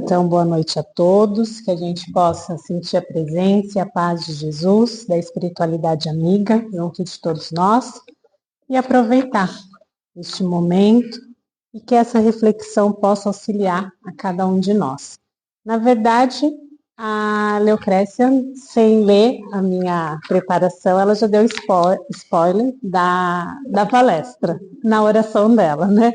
Então, boa noite a todos, que a gente possa sentir a presença e a paz de Jesus, da espiritualidade amiga, junto de todos nós, e aproveitar este momento e que essa reflexão possa auxiliar a cada um de nós. Na verdade, a Leocrécia, sem ler a minha preparação, ela já deu spoiler da palestra, na oração dela, né?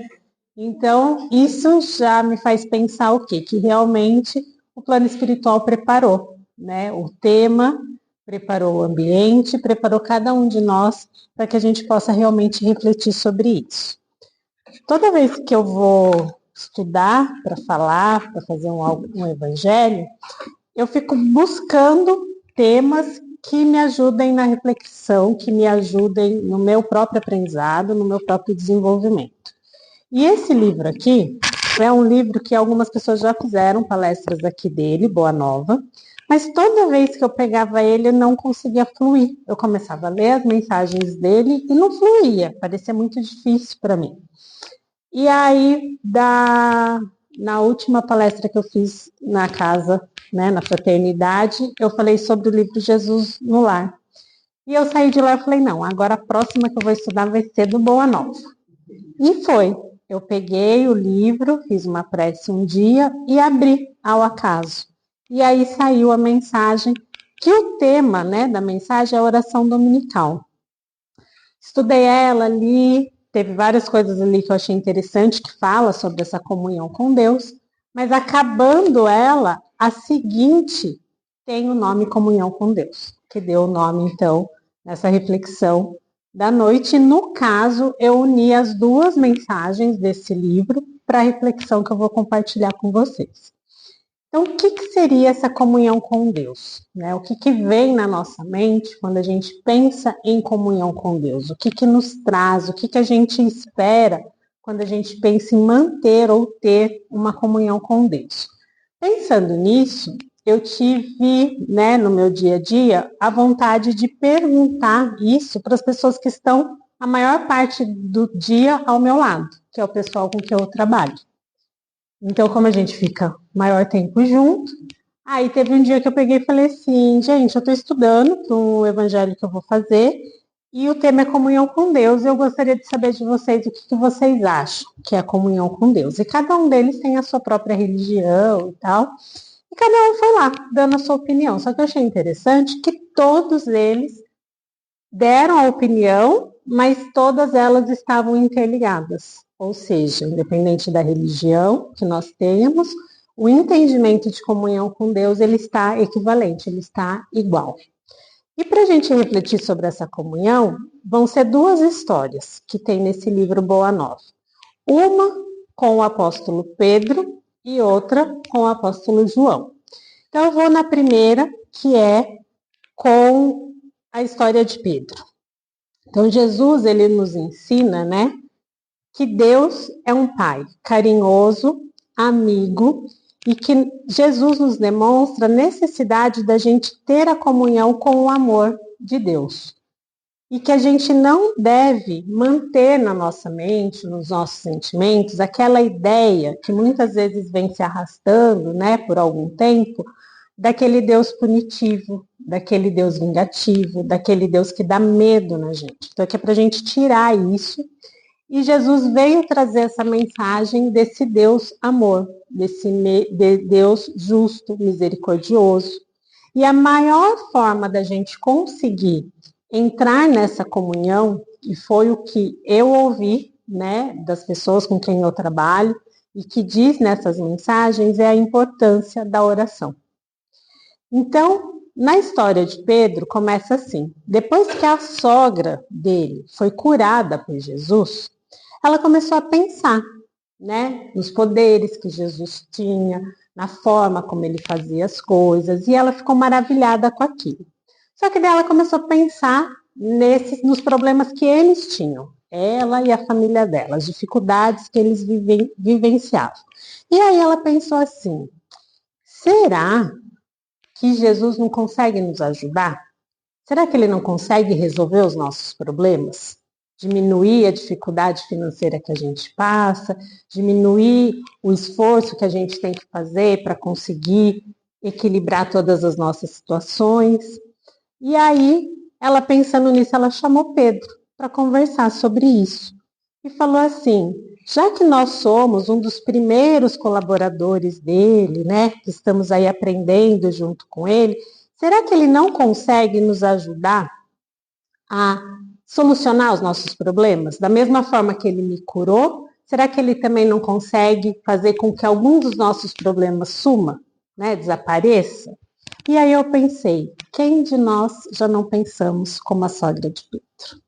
Então, isso já me faz pensar o quê? Que realmente o plano espiritual preparou, né? O tema, preparou o ambiente, preparou cada um de nós para que a gente possa realmente refletir sobre isso. Toda vez que eu vou estudar para falar, para fazer um evangelho, eu fico buscando temas que me ajudem na reflexão, que me ajudem no meu próprio aprendizado, no meu próprio desenvolvimento. E esse livro aqui é um livro que algumas pessoas já fizeram palestras aqui dele, Boa Nova, mas toda vez que eu pegava ele, eu não conseguia fluir. Eu começava a ler as mensagens dele e não fluía, parecia muito difícil para mim. E aí, na última palestra que eu fiz na casa, né, na fraternidade, eu falei sobre o livro Jesus no Lar. E eu saí de lá e falei, não, agora a próxima que eu vou estudar vai ser do Boa Nova. E foi. Eu peguei o livro, fiz uma prece um dia e abri ao acaso. E aí saiu a mensagem, que o tema, né, da mensagem é a oração dominical. Estudei ela, li, teve várias coisas ali que eu achei interessante, que fala sobre essa comunhão com Deus, mas acabando ela, a seguinte tem o nome Comunhão com Deus, que deu o nome, então, nessa reflexão da noite. No caso, eu uni as duas mensagens desse livro para a reflexão que eu vou compartilhar com vocês. Então, o que seria essa comunhão com Deus? Né? O que vem na nossa mente quando a gente pensa em comunhão com Deus? O que nos traz? O que a gente espera quando a gente pensa em manter ou ter uma comunhão com Deus? Pensando nisso, eu tive, né, no meu dia a dia, a vontade de perguntar isso para as pessoas que estão a maior parte do dia ao meu lado, que é o pessoal com que eu trabalho. Então, como a gente fica maior tempo junto, aí teve um dia que eu peguei e falei assim, gente, eu estou estudando para o evangelho que eu vou fazer, e o tema é comunhão com Deus, e eu gostaria de saber de vocês o que vocês acham que é a comunhão com Deus. E cada um deles tem a sua própria religião e tal, e cada um foi lá, dando a sua opinião. Só que eu achei interessante que todos eles deram a opinião, mas todas elas estavam interligadas. Ou seja, independente da religião que nós tenhamos, o entendimento de comunhão com Deus, ele está equivalente, ele está igual. E para a gente refletir sobre essa comunhão, vão ser duas histórias que tem nesse livro Boa Nova. Uma com o apóstolo Pedro e outra com o apóstolo João. Então eu vou na primeira, que é com a história de Pedro. Então Jesus, ele nos ensina, né, que Deus é um pai carinhoso, amigo, e que Jesus nos demonstra a necessidade da gente ter a comunhão com o amor de Deus. E que a gente não deve manter na nossa mente, nos nossos sentimentos, aquela ideia que muitas vezes vem se arrastando, né, por algum tempo, daquele Deus punitivo, daquele Deus vingativo, daquele Deus que dá medo na gente. Então, é para a gente tirar isso. E Jesus veio trazer essa mensagem desse Deus amor, desse Deus justo, misericordioso. E a maior forma da gente conseguir entrar nessa comunhão, e foi o que eu ouvi, né, das pessoas com quem eu trabalho, e que diz nessas mensagens, é a importância da oração. Então, na história de Pedro, começa assim: depois que a sogra dele foi curada por Jesus, ela começou a pensar, né, nos poderes que Jesus tinha, na forma como ele fazia as coisas, e ela ficou maravilhada com aquilo. Só que daí ela começou a pensar nos problemas que eles tinham, ela e a família dela, as dificuldades que eles vivenciavam. E aí ela pensou assim: será que Jesus não consegue nos ajudar? Será que ele não consegue resolver os nossos problemas? diminuir a dificuldade financeira que a gente passa, diminuir o esforço que a gente tem que fazer para conseguir equilibrar todas as nossas situações. E aí, ela pensando nisso, ela chamou Pedro para conversar sobre isso. E falou assim, já que nós somos um dos primeiros colaboradores dele, né, que estamos aí aprendendo junto com ele, será que ele não consegue nos ajudar a solucionar os nossos problemas? Da mesma forma que ele me curou, será que ele também não consegue fazer com que algum dos nossos problemas suma, né, desapareça? E aí eu pensei, quem de nós já não pensamos como a sogra de Pedro?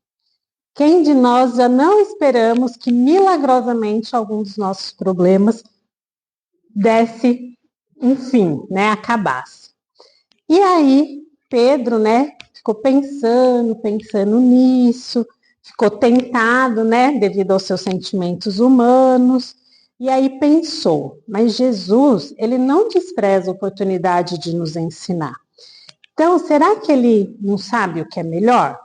Quem de nós já não esperamos que milagrosamente algum dos nossos problemas desse, enfim, né, acabasse? E aí Pedro, né, ficou pensando nisso, ficou tentado, né, devido aos seus sentimentos humanos, e aí pensou, mas Jesus, ele não despreza a oportunidade de nos ensinar. Então, será que ele não sabe o que é melhor?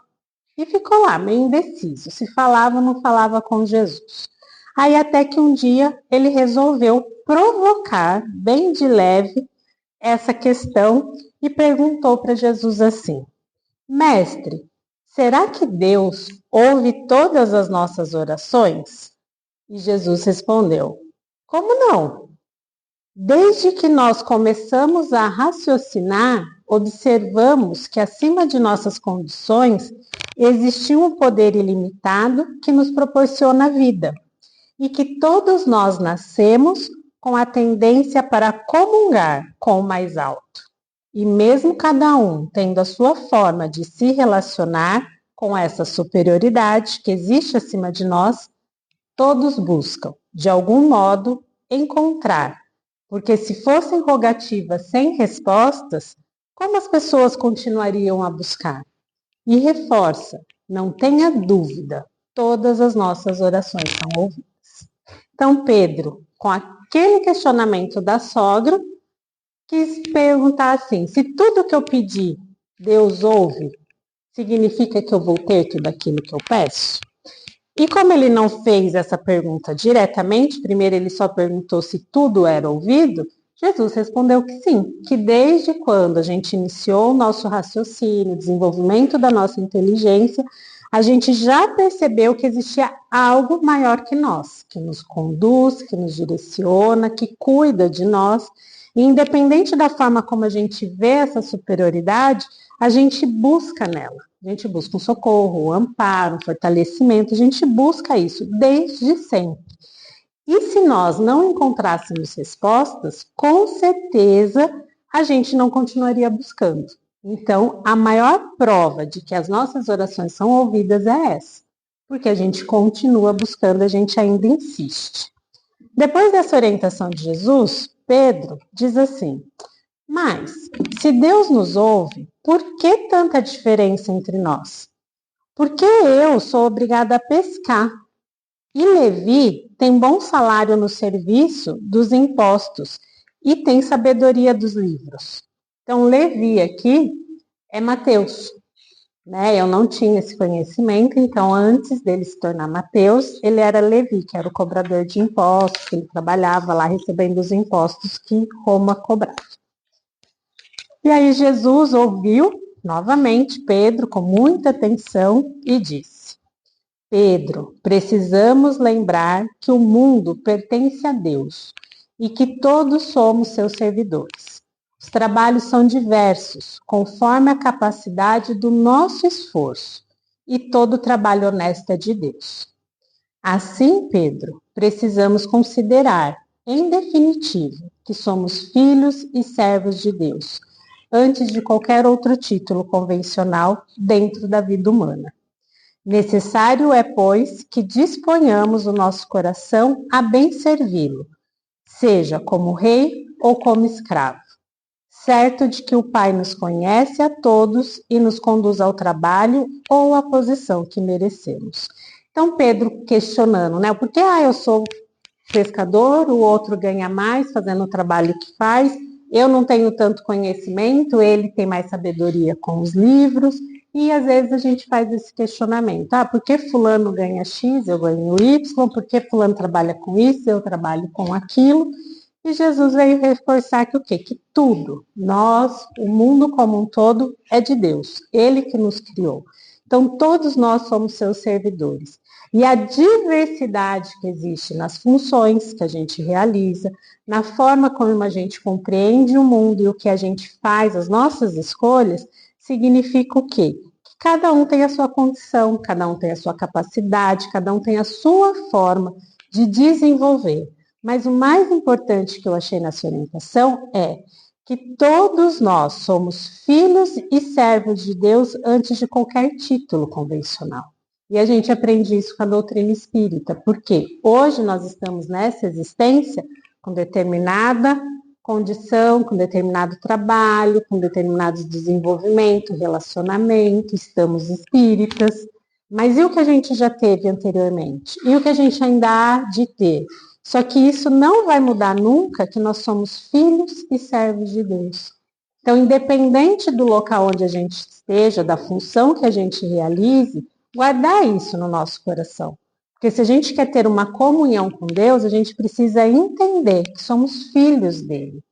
E ficou lá, meio indeciso, se falava ou não falava com Jesus. Aí até que um dia ele resolveu provocar, bem de leve, essa questão e perguntou para Jesus assim: Mestre, será que Deus ouve todas as nossas orações? E Jesus respondeu: Como não? Desde que nós começamos a raciocinar, observamos que acima de nossas condições existe um poder ilimitado que nos proporciona a vida e que todos nós nascemos com a tendência para comungar com o mais alto. E mesmo cada um tendo a sua forma de se relacionar com essa superioridade que existe acima de nós, todos buscam, de algum modo, encontrar. Porque se fossem rogativas sem respostas, como as pessoas continuariam a buscar? E reforça, não tenha dúvida, todas as nossas orações são ouvidas. Então, Pedro, com aquele questionamento da sogra, quis perguntar assim: se tudo que eu pedi Deus ouve, significa que eu vou ter tudo aquilo que eu peço? E como ele não fez essa pergunta diretamente, primeiro ele só perguntou se tudo era ouvido, Jesus respondeu que sim, que desde quando a gente iniciou o nosso raciocínio, o desenvolvimento da nossa inteligência, a gente já percebeu que existia algo maior que nós, que nos conduz, que nos direciona, que cuida de nós. E independente da forma como a gente vê essa superioridade, a gente busca nela. A gente busca um socorro, um amparo, um fortalecimento, a gente busca isso desde sempre. E se nós não encontrássemos respostas, com certeza a gente não continuaria buscando. Então, a maior prova de que as nossas orações são ouvidas é essa, porque a gente continua buscando, a gente ainda insiste. Depois dessa orientação de Jesus, Pedro diz assim: mas, se Deus nos ouve, por que tanta diferença entre nós? Porque eu sou obrigada a pescar e Levi tem bom salário no serviço dos impostos e tem sabedoria dos livros. Então, Levi aqui é Mateus, né? Eu não tinha esse conhecimento, então antes dele se tornar Mateus, ele era Levi, que era o cobrador de impostos, que ele trabalhava lá recebendo os impostos que Roma cobrava. E aí Jesus ouviu novamente Pedro com muita atenção e disse: Pedro, precisamos lembrar que o mundo pertence a Deus e que todos somos seus servidores. Os trabalhos são diversos, conforme a capacidade do nosso esforço, e todo trabalho honesto é de Deus. Assim, Pedro, precisamos considerar, em definitivo, que somos filhos e servos de Deus, antes de qualquer outro título convencional dentro da vida humana. Necessário é, pois, que disponhamos o nosso coração a bem servi-lo, seja como rei ou como escravo, certo de que o Pai nos conhece a todos e nos conduz ao trabalho ou à posição que merecemos. Então, Pedro questionando, né? Por que eu sou pescador, o outro ganha mais fazendo o trabalho que faz, eu não tenho tanto conhecimento, ele tem mais sabedoria com os livros, E às vezes a gente faz esse questionamento, por que fulano ganha X, eu ganho Y, por que fulano trabalha com isso, eu trabalho com aquilo? E Jesus veio reforçar que o quê? Que tudo, nós, o mundo como um todo, é de Deus, Ele que nos criou. Então todos nós somos seus servidores. E a diversidade que existe nas funções que a gente realiza, na forma como a gente compreende o mundo e o que a gente faz, as nossas escolhas, significa o quê? Que cada um tem a sua condição, cada um tem a sua capacidade, cada um tem a sua forma de desenvolver. Mas o mais importante que eu achei nessa orientação é que todos nós somos filhos e servos de Deus antes de qualquer título convencional. E a gente aprende isso com a doutrina espírita, porque hoje nós estamos nessa existência com determinada condição, com determinado trabalho, com determinado desenvolvimento, relacionamento, estamos espíritas. Mas e o que a gente já teve anteriormente? E o que a gente ainda há de ter? Só que isso não vai mudar nunca, que nós somos filhos e servos de Deus. Então, independente do local onde a gente esteja, da função que a gente realize, guardar isso no nosso coração. Porque se a gente quer ter uma comunhão com Deus, a gente precisa entender que somos filhos dele.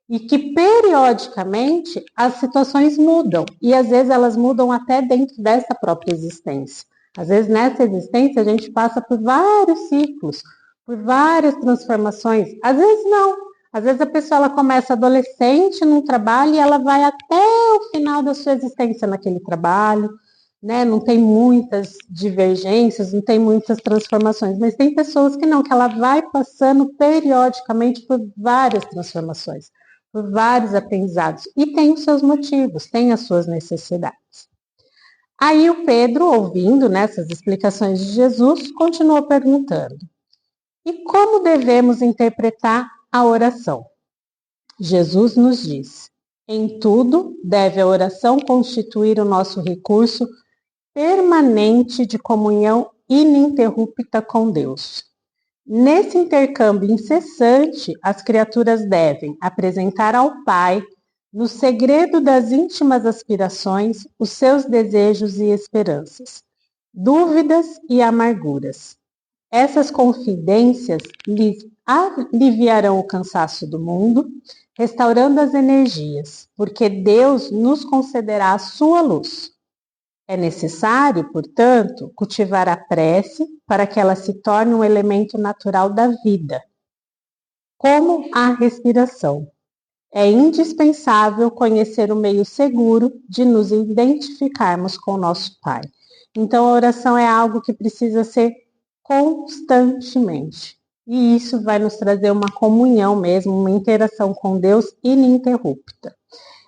E que periodicamente as situações mudam. E às vezes elas mudam até dentro dessa própria existência. Às vezes nessa existência a gente passa por vários ciclos, por várias transformações. Às vezes não. Às vezes a pessoa ela começa adolescente num trabalho e ela vai até o final da sua existência naquele trabalho, né? Não tem muitas divergências, não tem muitas transformações, mas tem pessoas que não, que ela vai passando periodicamente por várias transformações, por vários aprendizados, e tem os seus motivos, tem as suas necessidades. Aí o Pedro, ouvindo nessas explicações de Jesus, continuou perguntando: e como devemos interpretar a oração? Jesus nos diz: em tudo deve a oração constituir o nosso recurso permanente de comunhão ininterrupta com Deus. Nesse intercâmbio incessante, as criaturas devem apresentar ao Pai, no segredo das íntimas aspirações, os seus desejos e esperanças, dúvidas e amarguras. Essas confidências lhes aliviarão o cansaço do mundo, restaurando as energias, porque Deus nos concederá a sua luz. É necessário, portanto, cultivar a prece para que ela se torne um elemento natural da vida, como a respiração. É indispensável conhecer o meio seguro de nos identificarmos com o nosso Pai. Então, a oração é algo que precisa ser constantemente. E isso vai nos trazer uma comunhão mesmo, uma interação com Deus ininterrupta.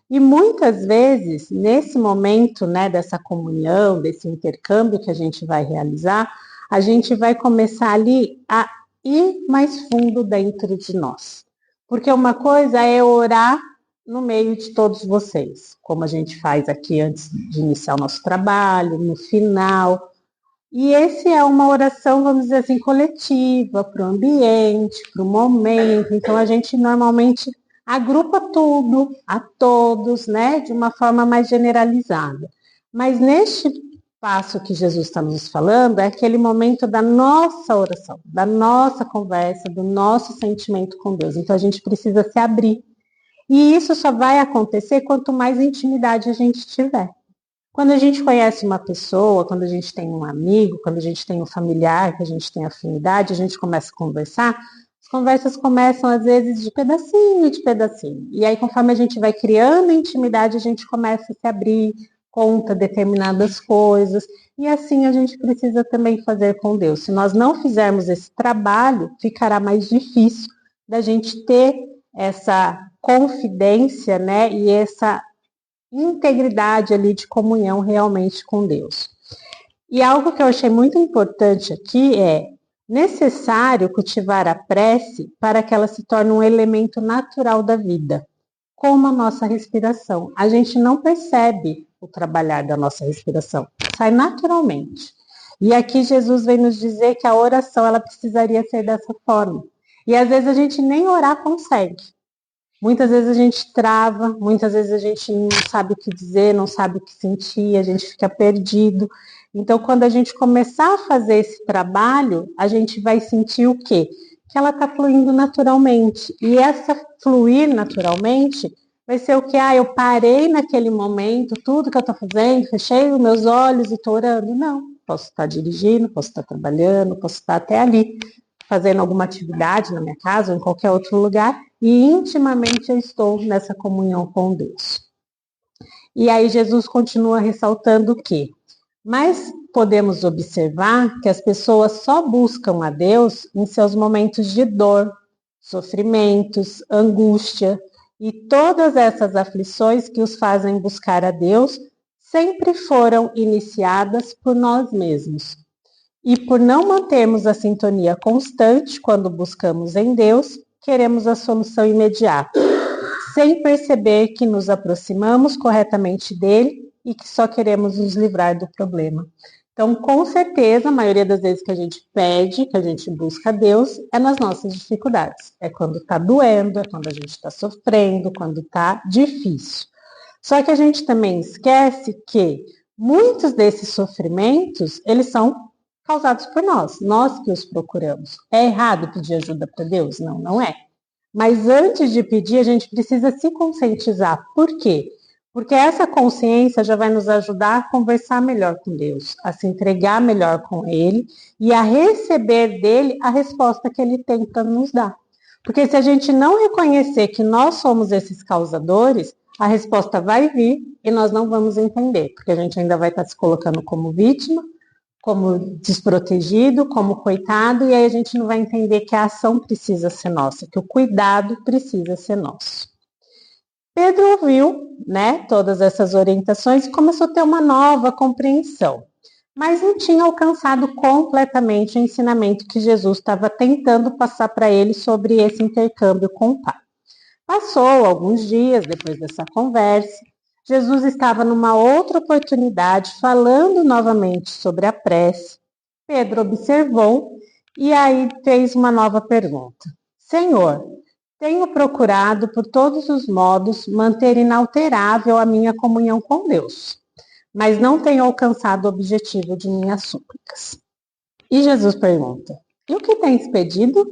E muitas vezes, nesse momento, né, dessa comunhão, desse intercâmbio que a gente vai realizar, a gente vai começar ali a ir mais fundo dentro de nós. Porque uma coisa é orar no meio de todos vocês, como a gente faz aqui antes de iniciar o nosso trabalho, no final. E esse é uma oração, vamos dizer assim, coletiva, para o ambiente, para o momento. Então, a gente normalmente agrupa tudo, a todos, né, de uma forma mais generalizada. Mas neste passo que Jesus está nos falando, é aquele momento da nossa oração, da nossa conversa, do nosso sentimento com Deus. Então, a gente precisa se abrir. E isso só vai acontecer quanto mais intimidade a gente tiver. Quando a gente conhece uma pessoa, quando a gente tem um amigo, quando a gente tem um familiar, que a gente tem afinidade, a gente começa a conversar, as conversas começam às vezes de pedacinho de pedacinho. E aí, conforme a gente vai criando intimidade, a gente começa a se abrir, conta determinadas coisas. E assim a gente precisa também fazer com Deus. Se nós não fizermos esse trabalho, ficará mais difícil da gente ter essa confidência, né? E essa integridade ali de comunhão realmente com Deus. E algo que eu achei muito importante aqui é necessário cultivar a prece para que ela se torne um elemento natural da vida, como a nossa respiração. A gente não percebe o trabalhar da nossa respiração, sai naturalmente. E aqui Jesus vem nos dizer que a oração ela precisaria ser dessa forma. E às vezes a gente nem orar consegue. Muitas vezes a gente trava, muitas vezes a gente não sabe o que dizer, não sabe o que sentir, a gente fica perdido. Então, quando a gente começar a fazer esse trabalho, a gente vai sentir o quê? Que ela está fluindo naturalmente. E essa fluir naturalmente vai ser o que? Eu parei naquele momento, tudo que eu estou fazendo, fechei os meus olhos e estou orando. Não, posso estar dirigindo, posso estar trabalhando, posso estar até ali, fazendo alguma atividade na minha casa ou em qualquer outro lugar, e intimamente eu estou nessa comunhão com Deus. E aí Jesus continua ressaltando que, mas podemos observar que as pessoas só buscam a Deus em seus momentos de dor, sofrimentos, angústia, e todas essas aflições que os fazem buscar a Deus sempre foram iniciadas por nós mesmos. E por não mantermos a sintonia constante quando buscamos em Deus, queremos a solução imediata, sem perceber que nos aproximamos corretamente dele e que só queremos nos livrar do problema. Então, com certeza, a maioria das vezes que a gente pede, que a gente busca Deus, é nas nossas dificuldades. É quando está doendo, é quando a gente está sofrendo, quando está difícil. Só que a gente também esquece que muitos desses sofrimentos, eles são causados por nós que os procuramos. É errado pedir ajuda para Deus? Não, não é. Mas antes de pedir, a gente precisa se conscientizar. Por quê? Porque essa consciência já vai nos ajudar a conversar melhor com Deus, a se entregar melhor com Ele e a receber dele a resposta que Ele tem para nos dar. Porque se a gente não reconhecer que nós somos esses causadores, a resposta vai vir e nós não vamos entender, porque a gente ainda vai estar se colocando como vítima, como desprotegido, como coitado, e aí a gente não vai entender que a ação precisa ser nossa, que o cuidado precisa ser nosso. Pedro ouviu, todas essas orientações e começou a ter uma nova compreensão, mas não tinha alcançado completamente o ensinamento que Jesus estava tentando passar para ele sobre esse intercâmbio com o Pai. Passou alguns dias depois dessa conversa, Jesus estava numa outra oportunidade falando novamente sobre a prece. Pedro observou e aí fez uma nova pergunta. Senhor, tenho procurado por todos os modos manter inalterável a minha comunhão com Deus, mas não tenho alcançado o objetivo de minhas súplicas. E Jesus pergunta, e o que tens pedido?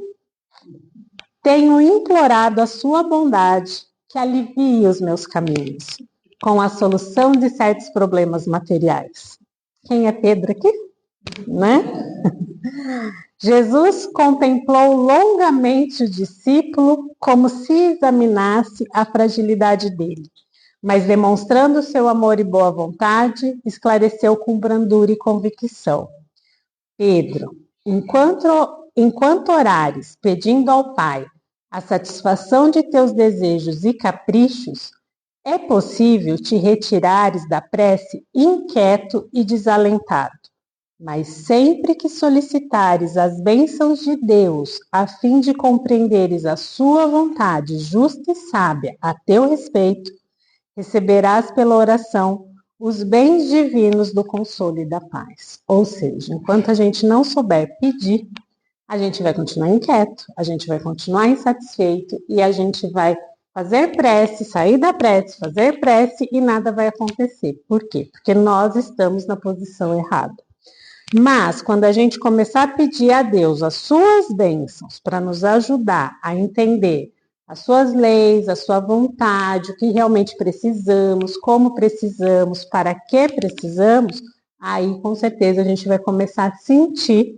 Tenho implorado a sua bondade que alivie os meus caminhos, com a solução de certos problemas materiais. Quem é Pedro aqui? Né? Jesus contemplou longamente o discípulo como se examinasse a fragilidade dele, mas demonstrando seu amor e boa vontade, esclareceu com brandura e convicção. Pedro, enquanto orares pedindo ao Pai a satisfação de teus desejos e caprichos, é possível te retirares da prece inquieto e desalentado. Mas sempre que solicitares as bênçãos de Deus, a fim de compreenderes a sua vontade justa e sábia a teu respeito, receberás pela oração os bens divinos do consolo e da paz. Ou seja, enquanto a gente não souber pedir, a gente vai continuar inquieto, a gente vai continuar insatisfeito e a gente vai fazer prece, sair da prece, fazer prece e nada vai acontecer. Por quê? Porque nós estamos na posição errada. Mas, quando a gente começar a pedir a Deus as suas bênçãos para nos ajudar a entender as suas leis, a sua vontade, o que realmente precisamos, como precisamos, para que precisamos, aí com certeza a gente vai começar a sentir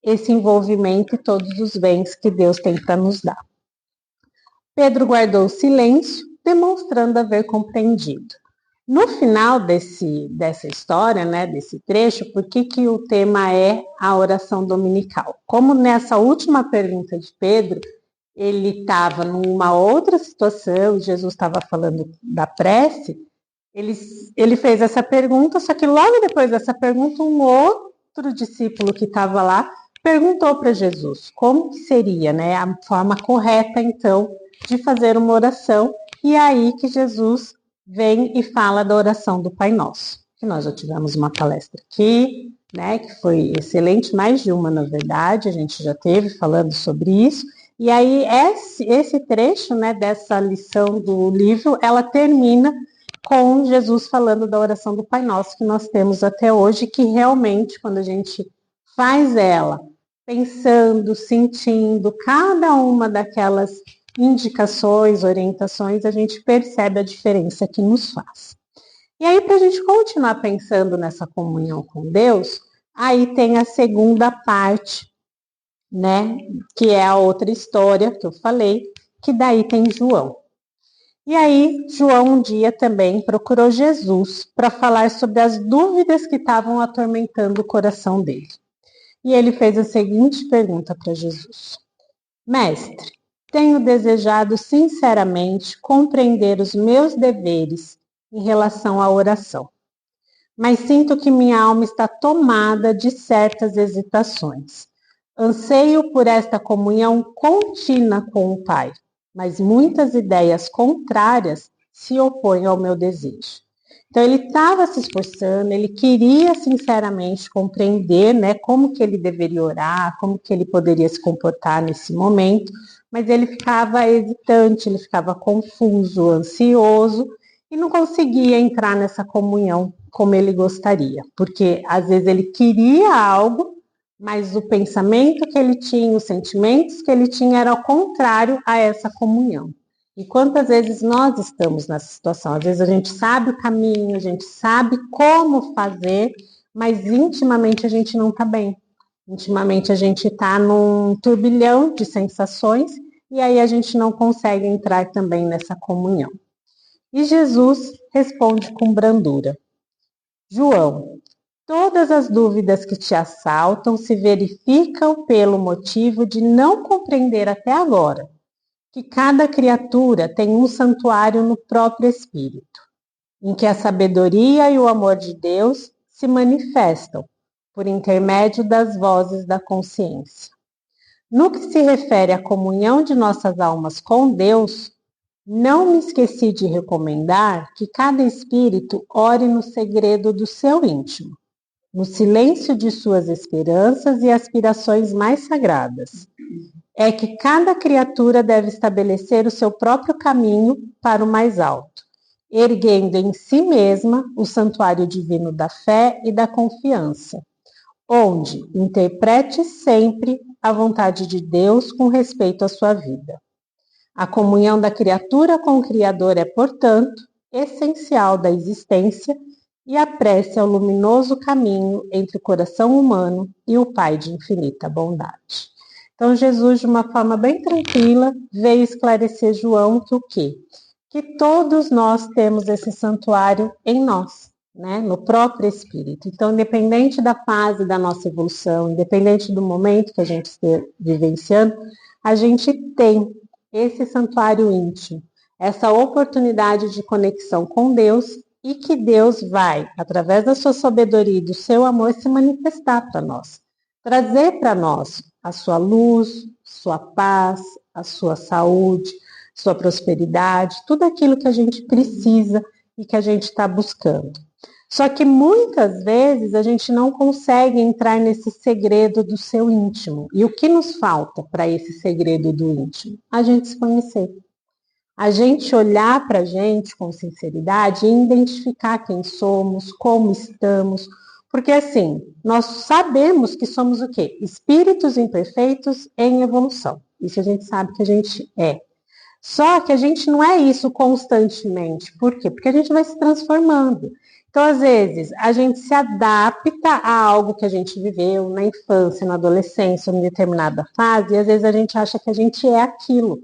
esse envolvimento e todos os bens que Deus tem para nos dar. Pedro guardou silêncio, demonstrando haver compreendido. No final dessa história, desse trecho, por que o tema é a oração dominical? Como nessa última pergunta de Pedro, ele estava numa outra situação, Jesus estava falando da prece, ele fez essa pergunta, só que logo depois dessa pergunta, um outro discípulo que estava lá perguntou para Jesus como que seria a forma correta, então, de fazer uma oração, e é aí que Jesus vem e fala da oração do Pai Nosso, que nós já tivemos uma palestra aqui, que foi excelente, mais de uma, na verdade, a gente já teve falando sobre isso, E aí, esse trecho, né, dessa lição do livro, ela termina com Jesus falando da oração do Pai Nosso que nós temos até hoje, que realmente, quando a gente faz ela, pensando, sentindo cada uma daquelas indicações, orientações, a gente percebe a diferença que nos faz. E aí, para a gente continuar pensando nessa comunhão com Deus, aí tem a segunda parte, né? Que é a outra história que eu falei, que daí tem João. E aí, João um dia também procurou Jesus para falar sobre as dúvidas que estavam atormentando o coração dele. E ele fez a seguinte pergunta para Jesus: Mestre, tenho desejado sinceramente compreender os meus deveres em relação à oração, mas sinto que minha alma está tomada de certas hesitações. Anseio por esta comunhão contínua com o Pai, mas muitas ideias contrárias se opõem ao meu desejo. Então ele estava se esforçando, ele queria sinceramente compreender, né, como que ele deveria orar, como que ele poderia se comportar nesse momento, mas ele ficava hesitante, ele ficava confuso, ansioso e não conseguia entrar nessa comunhão como ele gostaria, porque às vezes ele queria algo, mas o pensamento que ele tinha, os sentimentos que ele tinha era ao contrário a essa comunhão. E quantas vezes nós estamos nessa situação? Às vezes a gente sabe o caminho, a gente sabe como fazer, mas intimamente a gente não está bem. Intimamente a gente está num turbilhão de sensações e aí a gente não consegue entrar também nessa comunhão. E Jesus responde com brandura: João, todas as dúvidas que te assaltam se verificam pelo motivo de não compreender até agora que cada criatura tem um santuário no próprio espírito, em que a sabedoria e o amor de Deus se manifestam por intermédio das vozes da consciência. No que se refere à comunhão de nossas almas com Deus, não me esqueci de recomendar que cada espírito ore no segredo do seu íntimo, no silêncio de suas esperanças e aspirações mais sagradas. É que cada criatura deve estabelecer o seu próprio caminho para o mais alto, erguendo em si mesma o santuário divino da fé e da confiança, onde interprete sempre a vontade de Deus com respeito à sua vida. A comunhão da criatura com o Criador é, portanto, essencial da existência e a prece é o luminoso caminho entre o coração humano e o Pai de infinita bondade. Então, Jesus, de uma forma bem tranquila, veio esclarecer João que o quê? Que todos nós temos esse santuário em nós, né? No próprio Espírito. Então, independente da fase da nossa evolução, independente do momento que a gente esteja vivenciando, a gente tem esse santuário íntimo, essa oportunidade de conexão com Deus e que Deus vai, através da sua sabedoria e do seu amor, se manifestar para nós, trazer para nós a sua luz, sua paz, a sua saúde, sua prosperidade, tudo aquilo que a gente precisa e que a gente está buscando. Só que muitas vezes a gente não consegue entrar nesse segredo do seu íntimo. E o que nos falta para esse segredo do íntimo? A gente se conhecer. A gente olhar para a gente com sinceridade e identificar quem somos, como estamos. Porque assim, nós sabemos que somos o quê? Espíritos imperfeitos em evolução. Isso a gente sabe que a gente é. Só que a gente não é isso constantemente. Por quê? Porque a gente vai se transformando. Então, às vezes, a gente se adapta a algo que a gente viveu na infância, na adolescência, em determinada fase, e às vezes a gente acha que a gente é aquilo.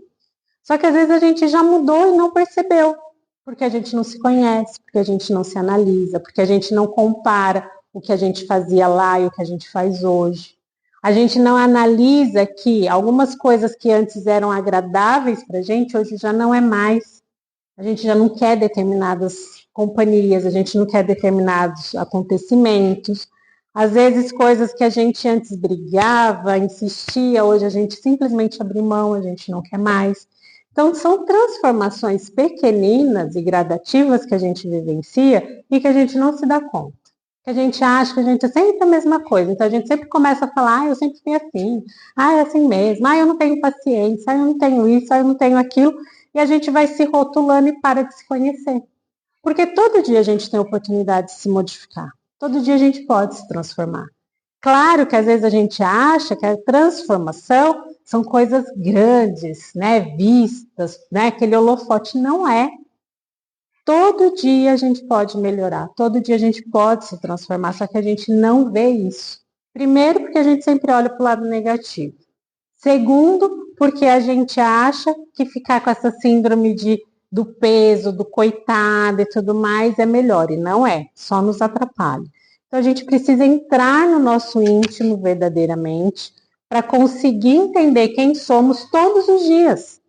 Só que às vezes a gente já mudou e não percebeu, porque a gente não se conhece, porque a gente não se analisa, porque a gente não compara o que a gente fazia lá e o que a gente faz hoje. A gente não analisa que algumas coisas que antes eram agradáveis para a gente, hoje já não é mais. A gente já não quer determinadas companhias, a gente não quer determinados acontecimentos. Às vezes, coisas que a gente antes brigava, insistia, hoje a gente simplesmente abre mão, a gente não quer mais. Então, são transformações pequeninas e gradativas que a gente vivencia e que a gente não se dá conta. Que a gente acha que a gente é sempre a mesma coisa. Então a gente sempre começa a falar, eu sempre fui assim, é assim mesmo, eu não tenho paciência, eu não tenho isso, eu não tenho aquilo, e a gente vai se rotulando e para de se conhecer. Porque todo dia a gente tem a oportunidade de se modificar. Todo dia a gente pode se transformar. Claro que às vezes a gente acha que a transformação são coisas grandes, né, vistas, né, aquele holofote. Não é. Todo dia a gente pode melhorar, todo dia a gente pode se transformar, só que a gente não vê isso. Primeiro, porque a gente sempre olha para o lado negativo. Segundo, porque a gente acha que ficar com essa síndrome do peso, do coitado e tudo mais é melhor, e não é, só nos atrapalha. Então a gente precisa entrar no nosso íntimo verdadeiramente para conseguir entender quem somos todos os dias,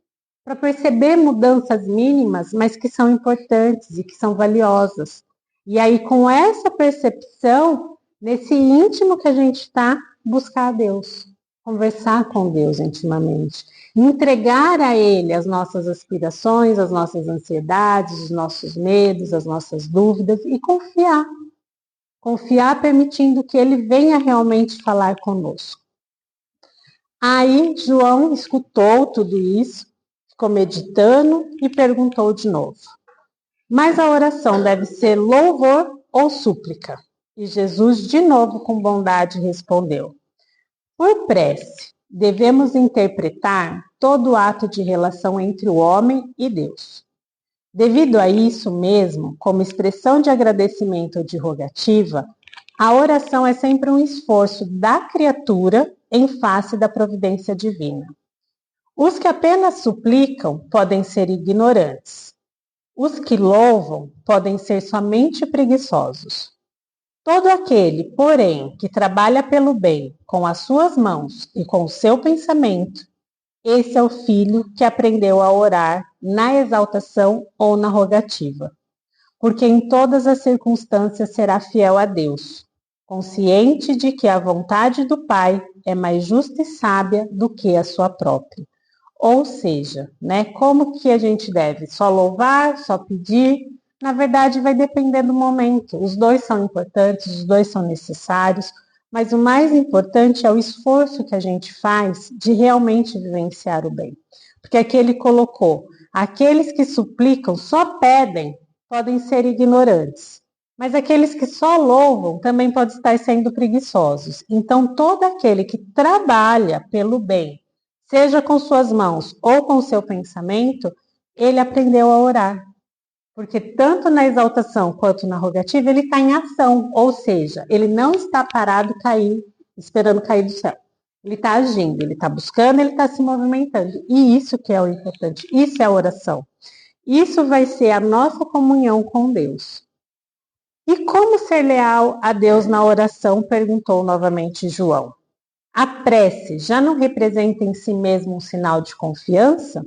para perceber mudanças mínimas, mas que são importantes e que são valiosas. E aí, com essa percepção, nesse íntimo que a gente está, buscar a Deus, conversar com Deus intimamente, entregar a Ele as nossas aspirações, as nossas ansiedades, os nossos medos, as nossas dúvidas e confiar. Confiar permitindo que Ele venha realmente falar conosco. Aí João escutou tudo isso, ficou meditando e perguntou de novo: mas a oração deve ser louvor ou súplica? E Jesus, de novo, com bondade, respondeu: por prece, devemos interpretar todo ato de relação entre o homem e Deus. Devido a isso mesmo, como expressão de agradecimento ou de rogativa, a oração é sempre um esforço da criatura em face da providência divina. Os que apenas suplicam podem ser ignorantes. Os que louvam podem ser somente preguiçosos. Todo aquele, porém, que trabalha pelo bem com as suas mãos e com o seu pensamento, esse é o filho que aprendeu a orar na exaltação ou na rogativa, porque em todas as circunstâncias será fiel a Deus, consciente de que a vontade do Pai é mais justa e sábia do que a sua própria. Ou seja, né, como que a gente deve só louvar, só pedir? Na verdade, vai depender do momento. Os dois são importantes, os dois são necessários, mas o mais importante é o esforço que a gente faz de realmente vivenciar o bem. Porque aqui ele colocou: aqueles que suplicam só pedem, podem ser ignorantes. Mas aqueles que só louvam também podem estar sendo preguiçosos. Então, todo aquele que trabalha pelo bem, seja com suas mãos ou com seu pensamento, ele aprendeu a orar. Porque tanto na exaltação quanto na rogativa, ele está em ação, ou seja, ele não está parado esperando cair do céu. Ele está agindo, ele está buscando, ele está se movimentando. E isso que é o importante, isso é a oração. Isso vai ser a nossa comunhão com Deus. E como ser leal a Deus na oração? Perguntou novamente João. A prece já não representa em si mesmo um sinal de confiança?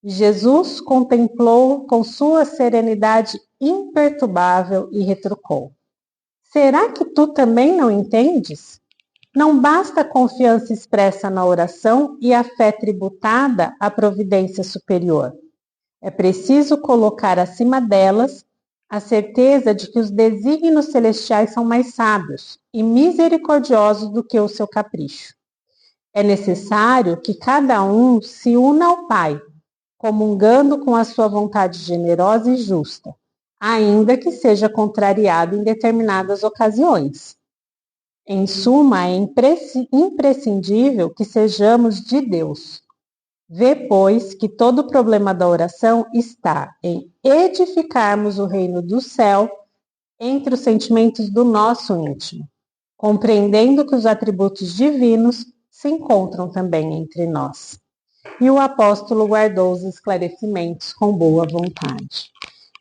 Jesus contemplou com sua serenidade imperturbável e retrucou: será que tu também não entendes? Não basta a confiança expressa na oração e a fé tributada à providência superior. É preciso colocar acima delas a certeza de que os desígnios celestiais são mais sábios e misericordiosos do que o seu capricho. É necessário que cada um se una ao Pai, comungando com a sua vontade generosa e justa, ainda que seja contrariado em determinadas ocasiões. Em suma, é imprescindível que sejamos de Deus. Vê, pois, que todo o problema da oração está em edificarmos o reino do céu entre os sentimentos do nosso íntimo, compreendendo que os atributos divinos se encontram também entre nós. E o apóstolo guardou os esclarecimentos com boa vontade.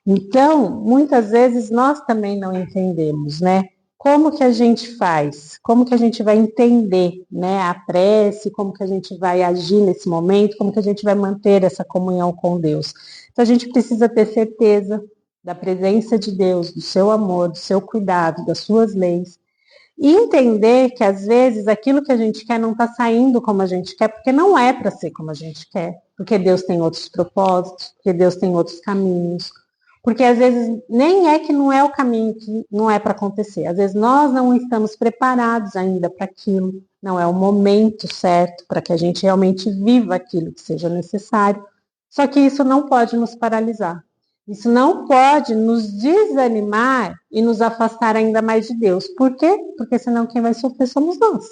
Então, muitas vezes nós também não entendemos, né? Como que a gente faz? Como que a gente vai entender, né, a prece? Como que a gente vai agir nesse momento? Como que a gente vai manter essa comunhão com Deus? Então, a gente precisa ter certeza da presença de Deus, do seu amor, do seu cuidado, das suas leis. E entender que às vezes aquilo que a gente quer não está saindo como a gente quer, porque não é para ser como a gente quer, porque Deus tem outros propósitos, porque Deus tem outros caminhos, Porque às vezes nem é que não é o caminho, que não é para acontecer. Às vezes nós não estamos preparados ainda para aquilo, não é o momento certo para que a gente realmente viva aquilo que seja necessário. Só que isso não pode nos paralisar. Isso não pode nos desanimar e nos afastar ainda mais de Deus. Por quê? Porque senão quem vai sofrer somos nós.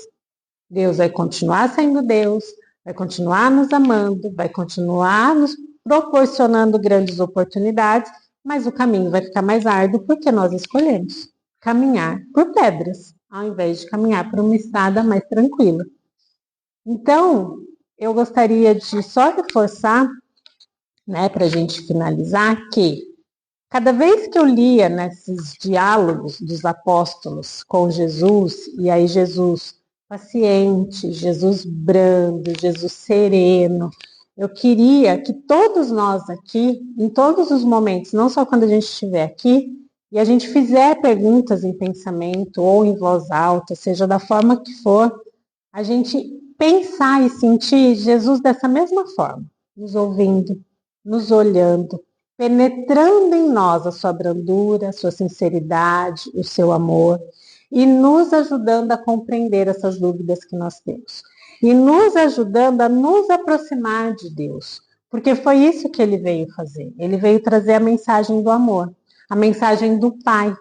Deus vai continuar sendo Deus, vai continuar nos amando, vai continuar nos proporcionando grandes oportunidades, mas o caminho vai ficar mais árduo porque nós escolhemos caminhar por pedras, ao invés de caminhar por uma estrada mais tranquila. Então, eu gostaria de só reforçar, né, para a gente finalizar, que cada vez que eu lia nesses diálogos dos apóstolos com Jesus, e aí Jesus paciente, Jesus brando, Jesus sereno, eu queria que todos nós aqui, em todos os momentos, não só quando a gente estiver aqui, e a gente fizer perguntas em pensamento ou em voz alta, seja da forma que for, a gente pensar e sentir Jesus dessa mesma forma, nos ouvindo, nos olhando, penetrando em nós a sua brandura, a sua sinceridade, o seu amor, e nos ajudando a compreender essas dúvidas que nós temos. E nos ajudando a nos aproximar de Deus. Porque foi isso que ele veio fazer. Ele veio trazer a mensagem do amor, a mensagem do Pai,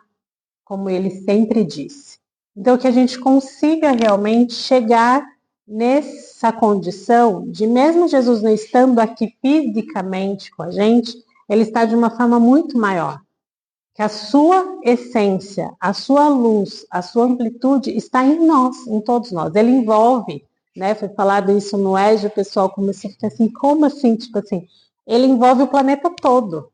como ele sempre disse. Então, que a gente consiga realmente chegar nessa condição de, mesmo Jesus não estando aqui fisicamente com a gente, ele está de uma forma muito maior. Que a sua essência, a sua luz, a sua amplitude está em nós, em todos nós. Ele envolve, né? Foi falado isso no EJA, o pessoal começou a ficar assim, como assim? Tipo assim, ele envolve o planeta todo.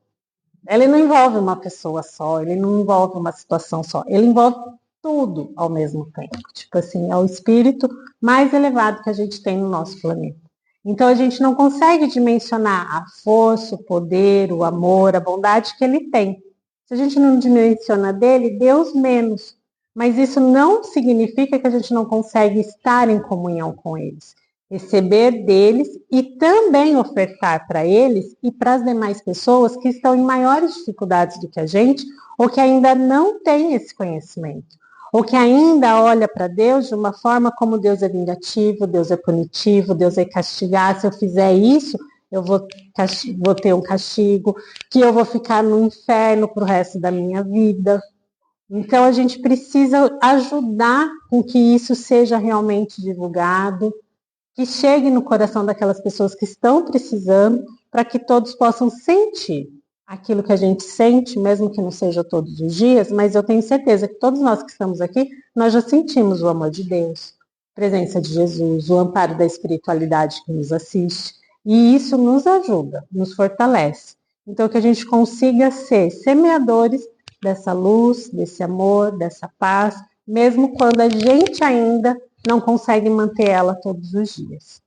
Ele não envolve uma pessoa só, ele não envolve uma situação só, ele envolve tudo ao mesmo tempo. Tipo assim, é o espírito mais elevado que a gente tem no nosso planeta. Então a gente não consegue dimensionar a força, o poder, o amor, a bondade que ele tem. Se a gente não dimensiona dele, Deus menos. Mas isso não significa que a gente não consegue estar em comunhão com eles, receber deles e também ofertar para eles e para as demais pessoas que estão em maiores dificuldades do que a gente ou que ainda não têm esse conhecimento, ou que ainda olha para Deus de uma forma como Deus é vingativo, Deus é punitivo, Deus vai castigar, se eu fizer isso, eu vou ter um castigo, que eu vou ficar no inferno para o resto da minha vida. Então a gente precisa ajudar com que isso seja realmente divulgado, que chegue no coração daquelas pessoas que estão precisando, para que todos possam sentir aquilo que a gente sente, mesmo que não seja todos os dias, mas eu tenho certeza que todos nós que estamos aqui, nós já sentimos o amor de Deus, a presença de Jesus, o amparo da espiritualidade que nos assiste, e isso nos ajuda, nos fortalece. Então, que a gente consiga ser semeadores dessa luz, desse amor, dessa paz, mesmo quando a gente ainda não consegue manter ela todos os dias.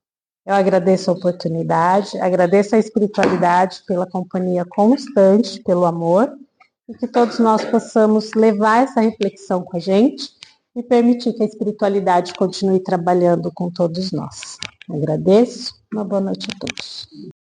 Eu agradeço a oportunidade, agradeço a espiritualidade pela companhia constante, pelo amor, e que todos nós possamos levar essa reflexão com a gente e permitir que a espiritualidade continue trabalhando com todos nós. Agradeço, uma boa noite a todos.